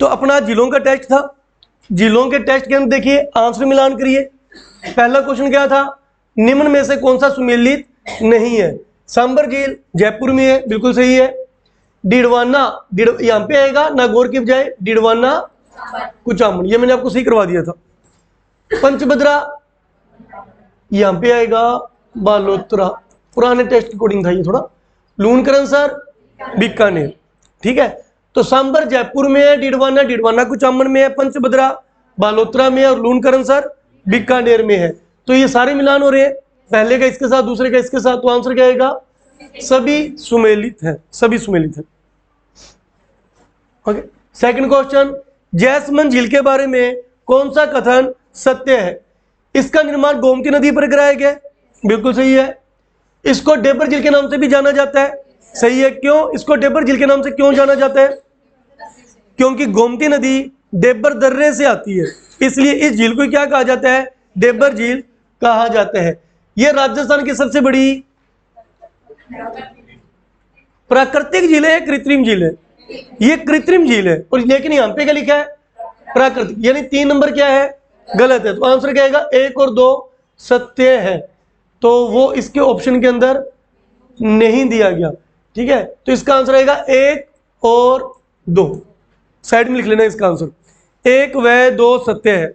तो अपना जिलों का टेस्ट था, जिलों के टेस्ट के अंदर देखिए आंसर मिलान करिए। पहला क्वेश्चन क्या था, निम्न में से कौन सा सुमेलित नहीं है। सांबर झील जयपुर में है, बिल्कुल सही है। डिडवाना यहाँ पे आएगा नागौर की बजाय डिडवाना कुचामन, ये मैंने आपको सही करवा दिया था। पंचभद्रा यहाँ पे आएगा बालोतरा, पुराने टेस्ट के अकॉर्डिंग था ये थोड़ा। लूणकरणसर बीकानेर, ठीक है। तो सांबर जयपुर में है, डिडवाना कुचामन में है, पंचभद्रा बालोतरा में है और लूणकरणसर बीकानेर में है। तो ये सारे मिलान हो रहे हैं, पहले का इसके साथ दूसरे का इसके साथ, तो आंसर क्या आएगा, सभी सुमेलित है, सभी सुमेलित है। ओके, सेकंड क्वेश्चन, जैसमंद झील के बारे में कौन सा कथन सत्य है। इसका निर्माण गोमती नदी पर कराया गया, बिल्कुल सही है। इसको डेबर झील के नाम से भी जाना जाता है, सही है। क्यों इसको डेबर झील के नाम से क्यों जाना जाता है, क्योंकि गोमती नदी डेबर दर्रे से आती है, इसलिए इस झील को क्या कहा जाता है, डेबर झील कहा जाता है। यह राजस्थान की सबसे बड़ी प्राकृतिक झील है, कृत्रिम झील है, ये कृत्रिम झील है। और लेकिन यहाँ पे क्या लिखा है, प्राकृतिक, यानी 3 नंबर क्या है, गलत है। तो आंसर क्या आएगा, 1 और 2 सत्य है, तो वो इसके ऑप्शन के अंदर नहीं दिया गया, ठीक है। तो इसका आंसर आएगा 1 और 2, साइड में लिख लेना इसका आंसर, 1 व 2 सत्य है,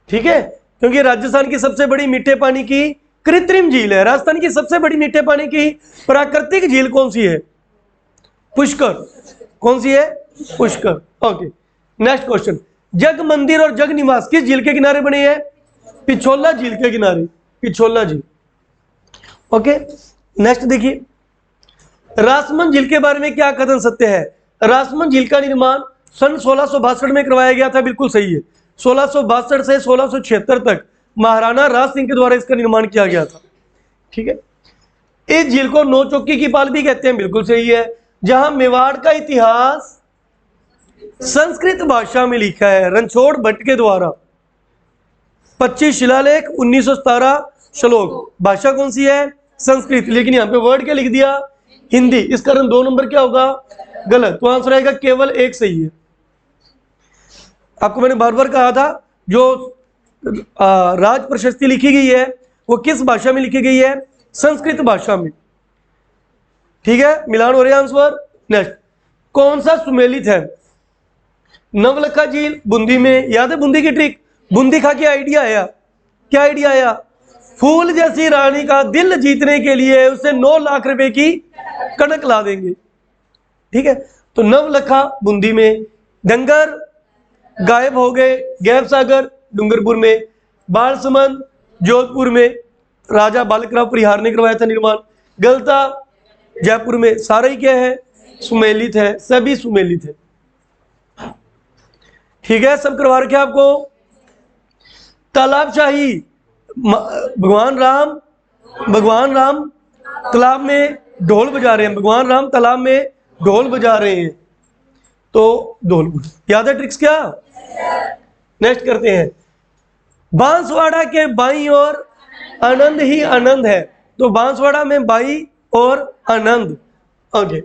ठीक है। क्योंकि राजस्थान की सबसे बड़ी मीठे पानी की कृत्रिम झील है। राजस्थान की सबसे बड़ी मीठे पानी की प्राकृतिक झील कौन सी है, पुष्कर, कौन सी है, पुष्कर। ओके, नेक्स्ट क्वेश्चन, जग मंदिर और जग निवास किस झील के किनारे बने हैं, पिछोला झील के किनारे, पिछोला झील। ओके, नेक्स्ट देखिए, रासमंद झील के बारे में क्या कथन सत्य है। रासमंद झील का निर्माण सन 1662 में करवाया गया था, बिल्कुल सही है। 1662 से 1676 तक महाराणा राज सिंह के द्वारा इसका निर्माण किया गया था, ठीक है। इस झील को नौ चौकी की पाल भी कहते हैं, बिल्कुल सही है। जहां मेवाड़ का इतिहास संस्कृत भाषा में लिखा है रणछोड़ भट्ट के द्वारा, 25 शिलालेख, 1917 श्लोक। भाषा कौन सी है, संस्कृत, लेकिन यहाँ पे वर्ड क्या लिख दिया, हिंदी। इस कारण 2 नंबर क्या होगा, गलत। तो आंसर आएगा केवल 1 सही है। आपको मैंने बार बार कहा था, जो राज प्रशस्ति लिखी गई है वो किस भाषा में लिखी गई है, संस्कृत भाषा में, ठीक है। मिलान हो रहे आंसर। नेक्स्ट, कौन सा सुमेलित है। नवलखा झील बूंदी में, याद है बूंदी की ट्रिक, बूंदी खा के आइडिया आया, क्या आइडिया आया, फूल जैसी रानी का दिल जीतने के लिए उसे 9 लाख रुपए की कनक ला देंगे, ठीक है। तो नवलखा बूंदी में, डंगर गायब हो गए गैब सागर डूंगरपुर में, बालसमंद जोधपुर में राजा बालकराव परिहार ने करवाया था निर्माण, गलता जयपुर में। सारा ही क्या है, सुमेलित है, सभी सुमेलित है, ठीक है। सब करवा रखे आपको। तालाबशाही, भगवान राम तालाब में ढोल बजा रहे हैं, भगवान राम तालाब में ढोल बजा रहे हैं, तो ढोल, याद है ट्रिक्स क्या। नेक्स्ट करते हैं, बांसवाड़ा के बाईं ओर आनंद ही आनंद है, तो बांसवाड़ा में बाई और आनंद, ओके,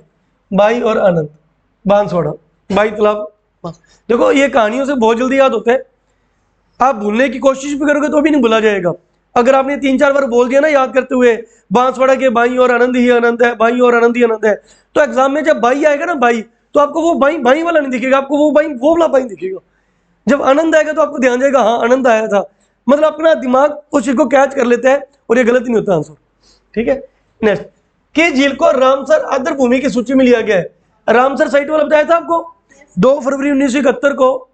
बाई और आनंद, बांसवाड़ा, बाई तालाब। देखो ये कहानियों से बहुत जल्दी याद होता है, आप भूलने की कोशिश भी करोगे तो भी नहीं भूला जाएगा। अगर आपने 3-4 बार बोल दिया ना याद करते हुए, बांसवाड़ा के बाई और आनंद ही आनंद है, बाई और आनंद ही आनंद है, तो एग्जाम में जब बाई आएगा ना, बाई, तो आपको वो बाई बाई वाला नहीं दिखेगा, आपको वो बाई वो वाला बाई दिखेगा। जब आनंद आएगा तो आपको ध्यान जाएगा, हाँ आनंद आया था, मतलब अपना दिमाग उस चीज को कैच कर लेता है और ये गलत नहीं होता आंसर, ठीक है। नेक्स्ट, किस झील को रामसर आदर भूमि की सूची में लिया गया है। रामसर साइट वाला बताया था आपको, 2 फरवरी 1971 को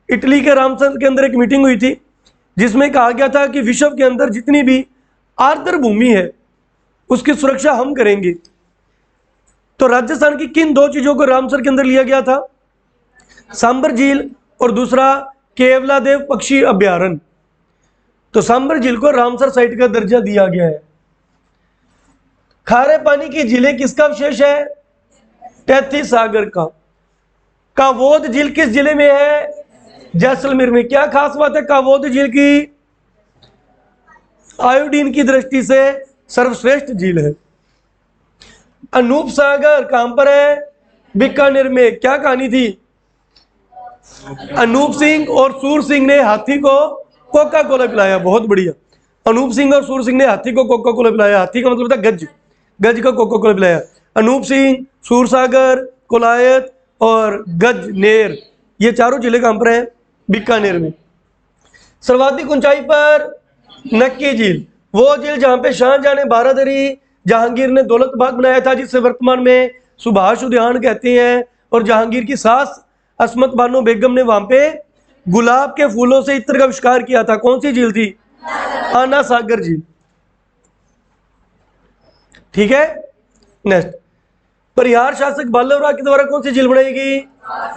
इटली के रामसर के अंदर एक मीटिंग हुई थी, जिसमें कहा गया था कि विश्व के अंदर जितनी भी आर्द्र भूमि है उसकी सुरक्षा हम करेंगे। तो राजस्थान की किन 2 चीजों को रामसर के अंदर लिया गया था, सांबर झील और दूसरा केवलादेव पक्षी अभ्यारण्य। तो सांबर झील को रामसर साइट का दर्जा दिया गया है। खारे पानी की झीलें किसका विशेष है, तैतीस सागर का। कावोद झील किस जिले में है, जैसलमेर में। क्या खास बात है कावोद झील की, आयोडीन की दृष्टि से सर्वश्रेष्ठ झील है। अनूप सागर कहां पर है, बीकानेर में। क्या कहानी थी, अनूप सिंह और सूर सिंह ने हाथी को कोका कोला पिलाया। बहुत बढ़िया। अनूप सिंह और सूर सिंह ने हाथी को कोका कोला पिलाया। हाथी का मतलब था गज, गज को कोका कोला पिलाया। अनूप सिंह, सूरसागर, कोलायत और गजनेर, ये चारों जिले कहां पर हैं? बीकानेर में। सर्वाधिक ऊंचाई पर नक्की झील, वो झील जहां पे शाहजहां ने बारादरी, जहांगीर ने दौलत बाग बनाया था, जिसे वर्तमान में सुभाष उद्यान कहते हैं, और जहांगीर की सास अस्मत बानो बेगम ने वहां पे गुलाब के फूलों से इत्र का आविष्कार किया था। कौन सी झील थी? आना सागर झील। ठीक है। नेक्स्ट, परिहार शासक बाल्लवराव के द्वारा कौन सी झील बनाई गई?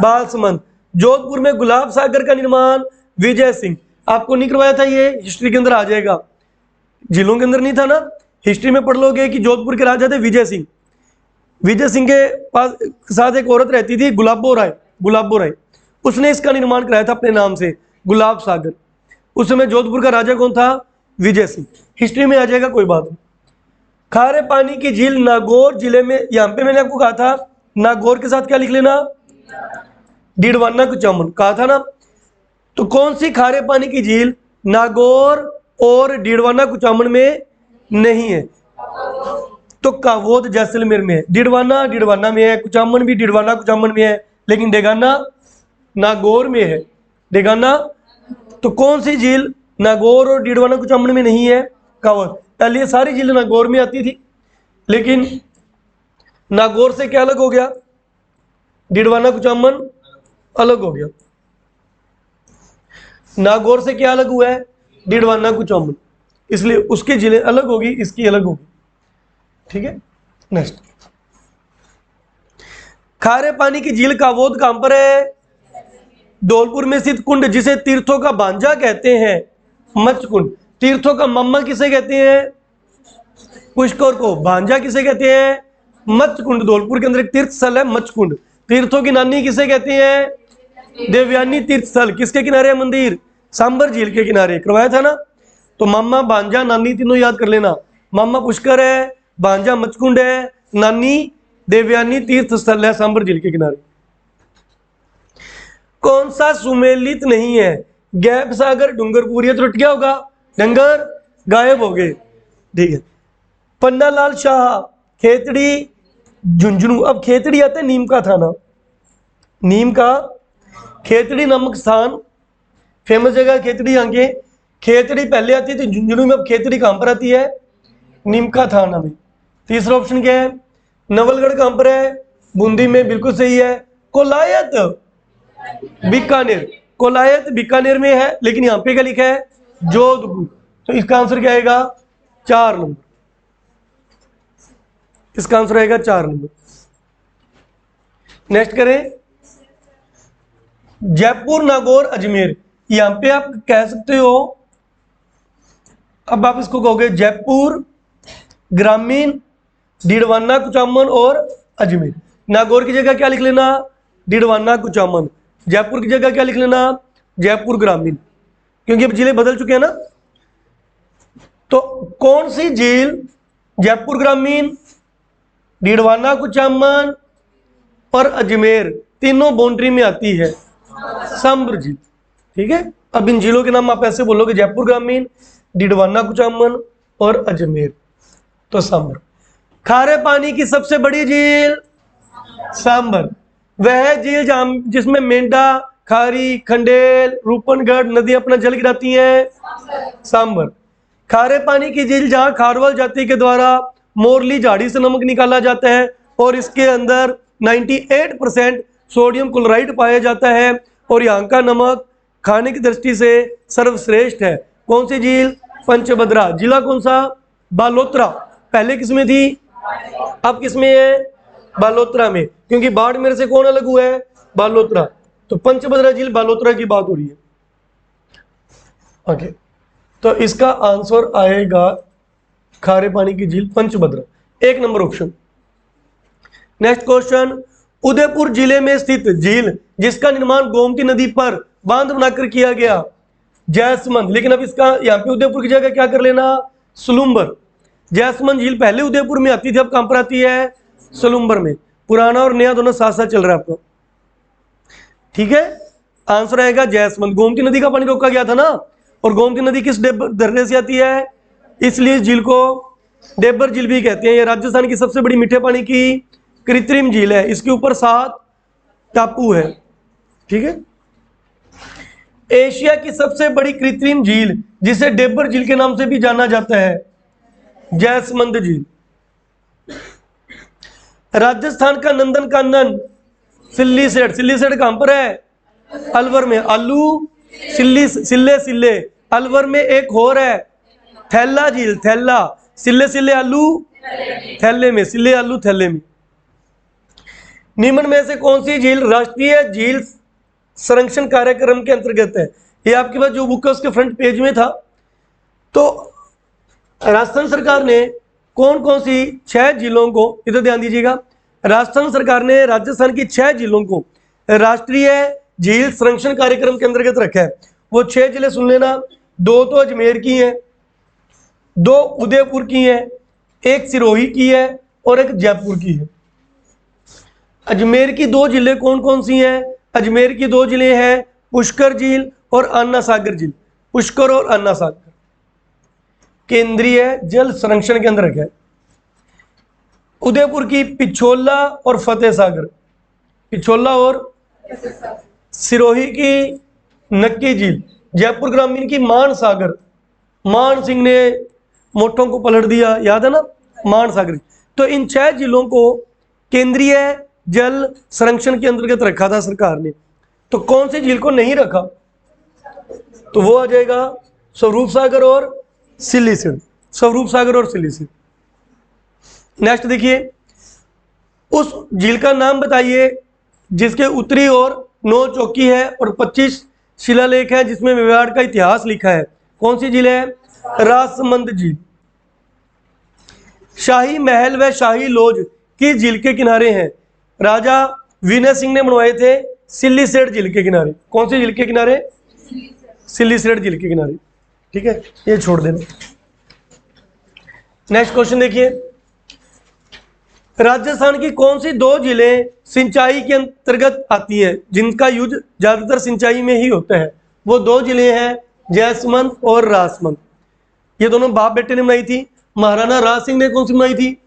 बालसमंद। जोधपुर में गुलाब सागर का निर्माण विजय सिंह। आपको नहीं करवाया था? ये हिस्ट्री के अंदर आ जाएगा, झीलों के अंदर नहीं था ना। हिस्ट्री में पढ़ लोगे कि जोधपुर के राजा थे विजय सिंह। विजय सिंह के पास साथ एक औरत रहती थी, गुलाबो राय। गुलाबो राय, उसने इसका निर्माण कराया था अपने नाम से, गुलाब सागर। उस समय जोधपुर का राजा कौन था? विजय सिंह। हिस्ट्री में आ जाएगा, कोई बात नहीं। खारे पानी की झील नागौर जिले में, यहां पे मैंने आपको कहा था नागौर के साथ क्या लिख लेना? डीडवाना कुचामन कहा था ना। तो कौन सी खारे पानी की झील नागौर और डीडवाना कुचामन में नहीं है? तो कावोद जैसलमेर में है। डीडवाना डीडवाना में है, कुचामन भी डीडवाना कुचामन में है, लेकिन डेगाना नागौर में है। डेगाना। तो कौन सी झील नागौर और डीडवाना कुचामन में नहीं है? कावोद। पहले ये सारी झीलें नागौर में आती थी, लेकिन नागौर से क्या अलग हो गया? डीडवाना कुचामन अलग हो गया। नागौर से क्या अलग हुआ है? डीडवाना कुचामन। इसलिए उसकी झीलें अलग होगी, इसकी अलग होगी। ठीक है। नेक्स्ट, खारे पानी की झील कावोद कहां पर है? धौलपुर में स्थित कुंड, जिसे तीर्थों का भांजा कहते हैं, मचकुंड। तीर्थों का मम्मा किसे कहते हैं? पुष्कर को। भांजा किसे कहते हैं? मचकुंड। धौलपुर के अंदर एक तीर्थ स्थल है मचकुंड। तीर्थों की नानी किसे कहते हैं? देवयानी तीर्थ स्थल। किसके किनारे है मंदिर? सांबर झील के किनारे। करवाया था ना। तो मामा, भांजा, नानी तीनों याद कर लेना। मामा पुष्कर है, भांजा मचकुंड है, नानी देवयानी तीर्थ स्थल है सांबर झील के किनारे। कौन सा सुमेलित नहीं है? गैप सागर, डूंगरपुर। ये तो रट गया होगा, डंगर गायब हो गए। ठीक है। पन्नालाल शाह, खेतड़ी, झुंझुनू। अब खेतड़ी आता है नीम का थाना, नीम का खेतड़ी नामक स्थान, फेमस जगह खेतड़ी। यहाँ के खेतड़ी पहले आती थी झुंझुनू में, अब खेतड़ी कहां पर आती है? नीम का थाना में। तीसरा ऑप्शन क्या है? नवलगढ़ कहां पर है? बूंदी में। बिल्कुल सही है। कोलायत बीकानेर। कोलायत बीकानेर में है, लेकिन यहां पे क्या लिखा है? जोधपुर। तो इसका आंसर क्या आएगा? 4 नंबर। इसका आंसर आएगा 4 नंबर। नेक्स्ट करें, जयपुर, नागौर, अजमेर। यहां पे आप कह सकते हो, अब आप इसको कहोगे जयपुर, ग्रामीण, डीडवाना कुचामन और अजमेर। नागौर की जगह क्या लिख लेना? डीडवाना कुचामन। जयपुर की जगह क्या लिख लेना? जयपुर ग्रामीण, क्योंकि अब जिले बदल चुके हैं ना। तो कौन सी झील जयपुर ग्रामीण, डीडवाना कुचामन और अजमेर तीनों बाउंड्री में आती है? सांबर झील। ठीक है। अब इन झीलों के नाम आप ऐसे बोलोगे, जयपुर ग्रामीण, डीडवाना कुचामन और अजमेर। तो सांबर। खारे पानी की सबसे बड़ी झील सांबर। वह झील जहां जिसमें मेंढा, खारी, खंडेल, रूपनगढ़ नदी अपना जल गिराती है, सांबर। खारे पानी की झील जहां खारवल जाति के द्वारा मोरली झाड़ी से नमक निकाला जाता है और इसके अंदर 98% सोडियम क्लोराइड पाया जाता है, और यहाँ का नमक खाने की दृष्टि से सर्वश्रेष्ठ है। कौन सी झील? पंचभद्रा। जिला कौन सा? बालोतरा। पहले किस में थी, अब किस में है? बालोतरा में, क्योंकि बाड़मेर से कौन अलग हुआ है? बालोतरा। तो पंचभद्रा झील बालोतरा की बात हो रही है। ओके, तो इसका आंसर आएगा खारे पानी की झील Pachbhadra, 1 number option. Next question, Udaipur जिले में स्थित झील जिसका निर्माण गोमती नदी पर बांध बनाकर किया गया, जैसमंद। लेकिन अब इसका यहाँ पे उदयपुर की जगह क्या कर लेना? सुलुम्बर। जैसमंद झील पहले उदयपुर में आती थी, अब कहां पर आती है? सुलुम्बर में। पुराना और नया दोनों साथ साथ चल रहा है आपका। ठीक है। आंसर आएगा जयसमंद। गोमती नदी का पानी रोका गया था ना, और गोमती नदी किस दर्रे से आती है, इसलिए इस झील को डेबर झील भी कहते हैं। ये राजस्थान की सबसे बड़ी मीठे पानी की कृत्रिम झील है। इसके ऊपर 7 टापू है। ठीक है। एशिया की सबसे बड़ी कृत्रिम झील जिसे डेबर झील के नाम से भी जाना जाता है, जयसमंद झील। राजस्थान का नंदन कानन सिल्लीसेठ। सिल्लीसेठ कहां पर है, अलवर में। आलू सिल्ली सिल्ले सिल्ले, अलवर में एक और है थैला झील। थैला, सिल्ले सिल्ले आलू थैले में, सिल्ले आलू थैले में। निम्न में से कौन सी झील राष्ट्रीय झील संरक्षण कार्यक्रम के अंतर्गत है। ये आपके पास जो बुक है उसके फ्रंट पेज में था। तो राजस्थान सरकार ने कौन कौन सी 6 झीलों को, इधर ध्यान दीजिएगा, राजस्थान सरकार ने राजस्थान की 6 झीलों को राष्ट्रीय झील संरक्षण कार्यक्रम के अंतर्गत रखा है। वो 6 जिले सुन लेना। 2 तो अजमेर की हैं, 2 उदयपुर की हैं, 1 सिरोही की है और 1 जयपुर की है। अजमेर की 2 जिले कौन कौन सी हैं, अजमेर की 2 जिले हैं पुष्कर झील और अन्ना सागर झील। पुष्कर और अन्ना सागर केंद्रीय जल संरक्षण के अंदर रखा है। उदयपुर की पिछोला और फतेह सागर, पिछोला और सिरोही की नक्की झील, जयपुर ग्रामीण की मान सागर, मान सिंह ने मोटों को पलट दिया, याद है ना, मान सागर। तो इन 6 जिलों को केंद्रीय जल संरक्षण के अंतर्गत रखा था सरकार ने। तो कौन सी झील को नहीं रखा, तो वो आ जाएगा स्वरूप सागर और सिल्लीसेठ। स्वरूप सागर और सिल्लीसेठ। नेक्स्ट देखिए, उस झील का नाम बताइए जिसके उत्तरी ओर 9 चौकी है और 25 शिलालेख है जिसमें मेवाड़ का इतिहास लिखा है। कौन सी झील है, राजसमंद झील। शाही महल व शाही लॉज किस झील के किनारे हैं, राजा विनय सिंह ने बनवाए थे सिल्लीसेठ झील के किनारे। कौन सी झील के किनारे, सिल्लीसेठ झील के किनारे। ठीक है, ये छोड़ देना। नेक्स्ट क्वेश्चन देखिए, राजस्थान की कौन सी 2 जिलें सिंचाई के अंतर्गत आती हैं जिनका यूज ज्यादातर सिंचाई में ही होता है। वो 2 जिले हैं जयसमंद और राजसमंद। ये दोनों बाप बेटे ने बनाई थी। महाराणा राज सिंह ने कौन सी बनाई थी,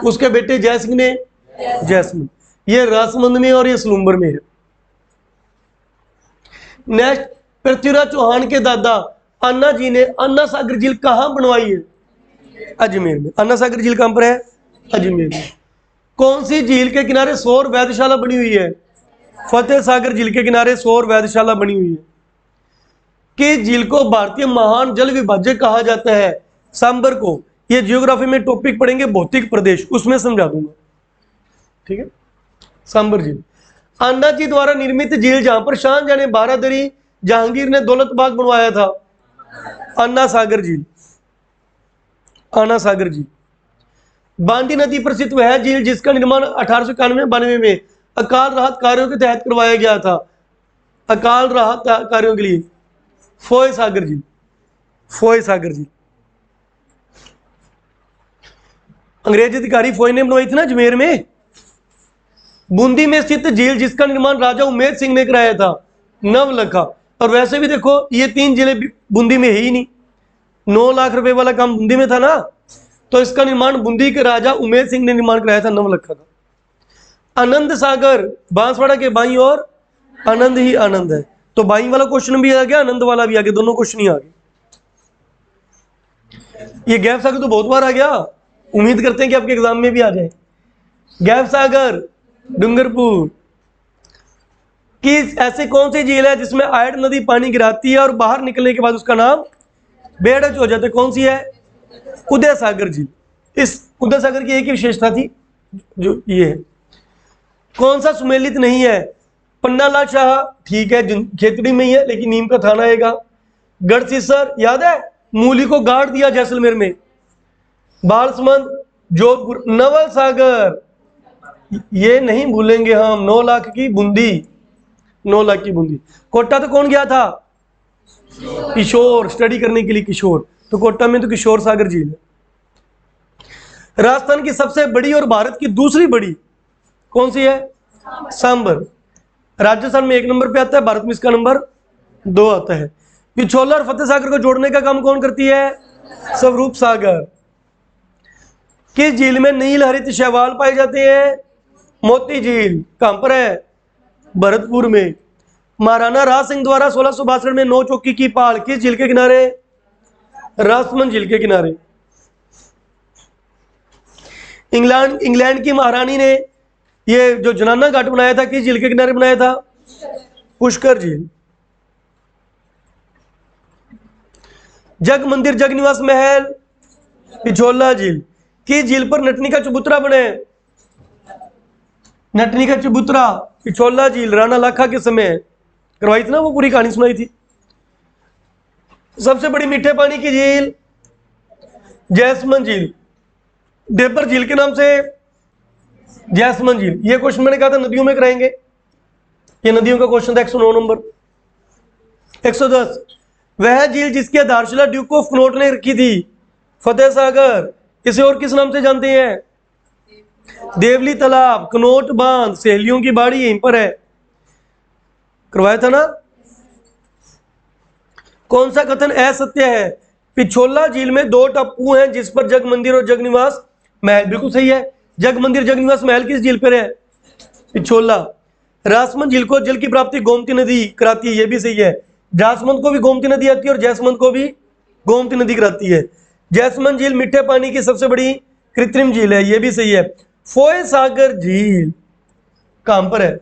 उसके बेटे जय सिंह ने जयसमंद। ये राजसमंद में और ये सलूम्बर में है। नेक्स्ट, पृथ्वीराज चौहान के दादा अन्ना जी ने अन्ना सागर झील कहां बनवाई है, अजमेर में। अन्ना सागर झील कहां पर है, अजमेर में। कौन सी झील के किनारे सौर वेधशाला बनी हुई है, फतेह सागर झील के किनारे सौर वेधशाला बनी हुई है। किस झील को भारतीय महान जल विभाजक कहा जाता है, सांबर को। ये जियोग्राफी में टॉपिक पढ़ेंगे भौतिक प्रदेश, उसमें समझा दूंगा। ठीक है, सांबर झील। अन्ना जी द्वारा निर्मित झील जहां पर शाहजहां ने बारादरी, जहांगीर ने दौलतबाग बनवाया था, अन्ना सागर झील। अन्ना सागर झील। बांदी नदी पर स्थित वह झील जिसका निर्माण 1891 में अकाल राहत कार्यों के तहत करवाया गया था। अकाल राहत कार्यों के लिए फोय सागर झील। फोय सागर झील अंग्रेज अधिकारी फोय ने बनवाई थी ना अजमेर में। बूंदी में स्थित झील जिसका निर्माण राजा उमेद सिंह ने कराया था, नवलखा। और वैसे भी देखो ये 3 जिले बूंदी में है ही नहीं। 9 लाख रुपए वाला काम बूंदी में था ना, तो इसका निर्माण बूंदी के राजा उमेद सिंह ने निर्माण कराया था, नवलखा का। आनंद सागर बांसवाड़ा के बाईं और आनंद ही आनंद है। तो बाईं वाला क्वेश्चन भी आ गया, आनंद वाला भी आ गया, दोनों क्वेश्चन ही आ गए। ये गैप सागर तो बहुत बार आ गया, उम्मीद करते हैं कि आपके एग्जाम में भी आ जाए। गैप सागर डूंगरपुर की ऐसी कौन सी झील है जिसमें आयड नदी पानी गिराती है और बाहर निकलने के बाद उसका नाम बेड़च हो जाता है, कौन सी है, उदय सागर झील। इस उदय सागर की एक ही विशेषता थी जो ये है। कौन सा सुमेलित नहीं है, पन्नालाल शाह ठीक है खेतड़ी में ही है लेकिन नीम का थाना आएगा। गढ़सीसर याद है, मूली को गाड़ दिया जैसलमेर में। बालसमंद जोधपुर। नवल सागर ये नहीं भूलेंगे हम, 9 लाख की बूंदी, 9 लाख की बूंदी। कोटा तो कौन गया था, किशोर, स्टडी करने के लिए किशोर। तो कोटा में तो किशोर सागर झील है। राजस्थान की सबसे बड़ी और भारत की दूसरी बड़ी कौन सी है, सांबर। राजस्थान में 1 नंबर पे आता है, भारत में इसका नंबर 2 आता है। पिछोला और फतेह सागर को जोड़ने का काम कौन करती है? स्वरूप सागर। किस झील में नील हरित शैवाल पाए जाते हैं? मोती झील। कहां पर है? भरतपुर में। महाराणा राज सिंह द्वारा 1662 में 9 चौकी की पाल किस झील के किनारे? राजमंद झील के किनारे। इंग्लैंड की महारानी ने ये जो जनाना घाट बनाया था किस झील के किनारे बनाया था? पुष्कर झील। जग मंदिर, जग निवास महल, पिछोला झील। किस झील पर नटनी का चबूतरा बने? नटनी का चबूतरा पिछोला झील, राणा लाखा के समय करवाई थी ना, वो पूरी कहानी सुनाई थी। सबसे बड़ी मीठे पानी की झील जैसमंद झील, देवर झील के नाम से जैसमंद झील। ये क्वेश्चन मैंने कहा था नदियों में कराएंगे, ये नदियों का क्वेश्चन था 109 नंबर। 110 वह झील जिसकी आधारशिला ड्यूक ऑफ कनॉट ने रखी थी? फतेह सागर। इसे और किस नाम से जानते हैं? देवली तालाब, कनॉट बांध, सहेलियों की बाड़ी यहीं पर है, करवाया था ना। कौन सा कथन असत्य है? पिछोला झील में 2 टापू हैं जिस पर जग मंदिर और जग निवास महल। बिल्कुल सही है। जग मंदिर जग निवास महल किस झील पर है? पिछोला। राजमंद झील को जल की प्राप्ति गोमती नदी कराती है, यह भी सही है। राजमंद को भी गोमती नदी आती है और जैसमंद को भी गोमती नदी कराती है। जैसमंद झील मीठे पानी की सबसे बड़ी कृत्रिम झील है, यह भी सही है। फोय सागर झील कहां पर है?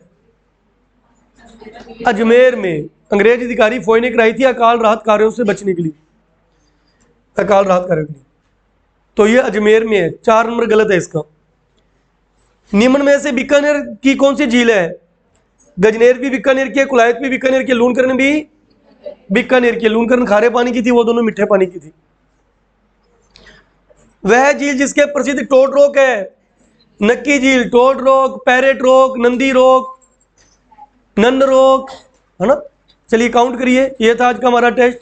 अजमेर में। अंग्रेज अधिकारी फोय ने कराई थी अकाल राहत कार्यों से बचने के लिए, अकाल राहत कार्यों के लिए। तो ये अजमेर में है। 4 नंबर गलत है इसका। निम्न में से बीकानेर की कौन सी झील है? गजनेर भी बीकानेर की है, कुलायत भी बीकानेर की, लूनकरण भी बीकानेर की। लूनकरण खारे पानी की थी, वो दोनों मीठे पानी की थी। वह झील जिसके प्रसिद्ध टोड रॉक है? नक्की झील, toad rock, parrot rock, Nandi rock, Nand rock, है ना। चलिए काउंट करिए। ये था आज का हमारा टेस्ट।